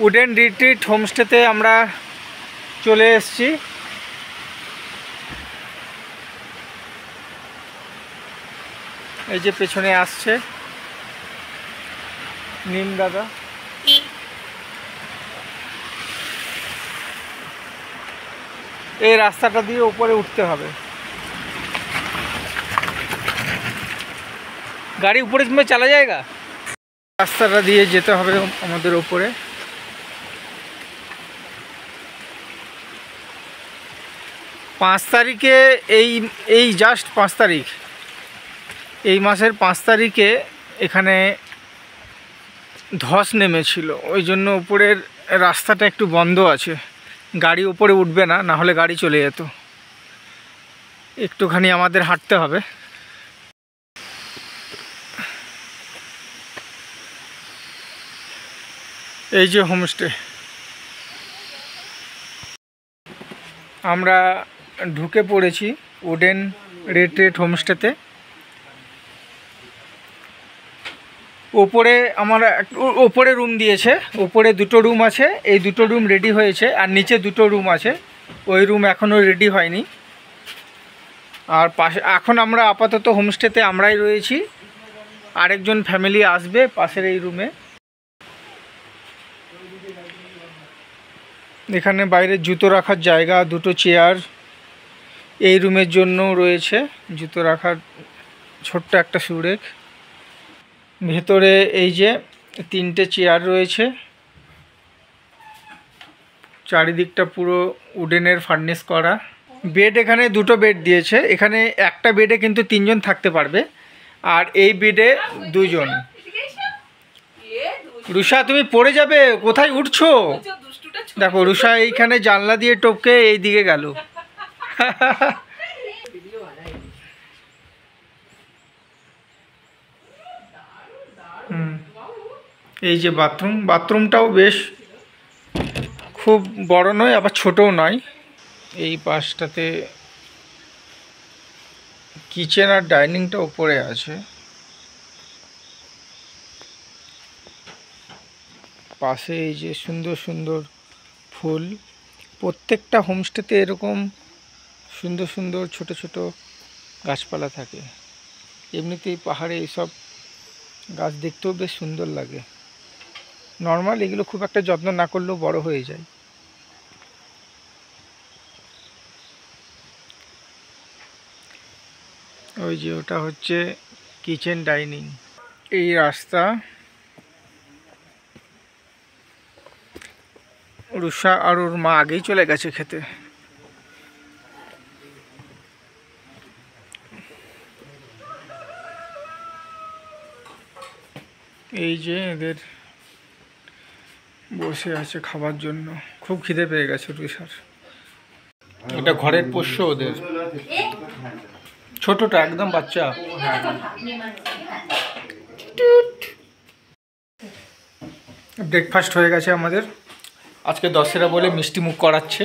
Wooden retreat হোমস্টেতে আমরা চলে এসেছি। এই যে পেছনে আসছে নিম দাদা। এই রাস্তাটা দিয়ে উপরে উঠতে হবে। গাড়ি উপরে তুমি চলা যায়গা। রাস্তাটা দিয়ে যেতে হবে আমাদের উপরে। 5 তারিখে এই জাস্ট 5 তারিখ, এই মাসের 5 তারিখে এখানে ধস নেমেছিল, ওই জন্য উপরের রাস্তাটা একটু বন্ধ আছে। গাড়ি উপরে উঠবে না, না হলে গাড়ি চলে যেত। একটুখানি আমাদের হাঁটতে হবে। এই যে হোমস্টে, আমরা ঢুকে পড়েছি উডেন রিট্রিট হোমস্টেতে। ওপরে আমরা ওপরে রুম দিয়েছে, ওপরে 2টো রুম আছে, এই 2টো রুম রেডি হয়েছে, আর নিচে 2টো রুম আছে, ওই রুম এখনও রেডি হয়নি। আর পাশে এখন আমরা আপাতত হোমস্টেতে আমরাই রয়েছি, আরেকজন ফ্যামিলি আসবে পাশের এই রুমে। এখানে বাইরে জুতো রাখার জায়গা, 2টো চেয়ার এই রুমের জন্য রয়েছে, জুতো রাখার ছোট্ট একটা সুরেক। ভেতরে এই যে 3টে চেয়ার রয়েছে, চারিদিকটা পুরো উডেনের ফার্নিশ করা। বেড এখানে 2টো বেড দিয়েছে, এখানে একটা বেডে কিন্তু 3 জন থাকতে পারবে, আর এই বেডে 2 জন। রুষা তুমি পড়ে যাবে, কোথায় উঠছো? দেখো রুষা এইখানে জানলা দিয়ে টপকে এই দিকে গেল। এই যে বাথরুমটাও বেশ খুব বড় নয়, আবার ছোটও নয়। এই পাশটাতে কিচেন আর ডাইনিংটা উপরে আছে। পাশে এই যে সুন্দর সুন্দর ফুল। প্রত্যেকটা হোমস্টেতে এরকম সুন্দর সুন্দর ছোট ছোট গাছপালা থাকে। এমনিতেই পাহাড়ে এইসব গাছ দেখতেও বেশ সুন্দর লাগে। নর্মাল এগুলো খুব একটা যত্ন না করলেও বড় হয়ে যায়। ওই যে ওটা হচ্ছে কিচেন ডাইনিং। এই রাস্তা, রুষা আর ওর মা আগেই চলে গেছে খেতে। এই যে এদের বসে আছে খাবার জন্য, খুব খিদে পেয়ে গেছে রুষার। এটা ঘরের পোষ্য ওদের, ছোটটা একদম বাচ্চা। ব্রেকফাস্ট হয়ে গেছে আমাদের। আজকে দশেরা বলে মিষ্টি মুখ করাচ্ছে।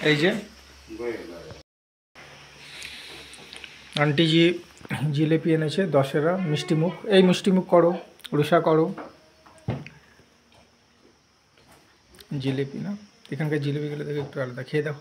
এই যে আন্টিজি জিলেপি এনেছে, দশেরা মিষ্টি মুখ। এই মিষ্টি মুখ করো, রুষা করো। জিলেপি না, এখানকার জিলেপিগুলো দেখে একটু আলাদা, খেয়ে দাও।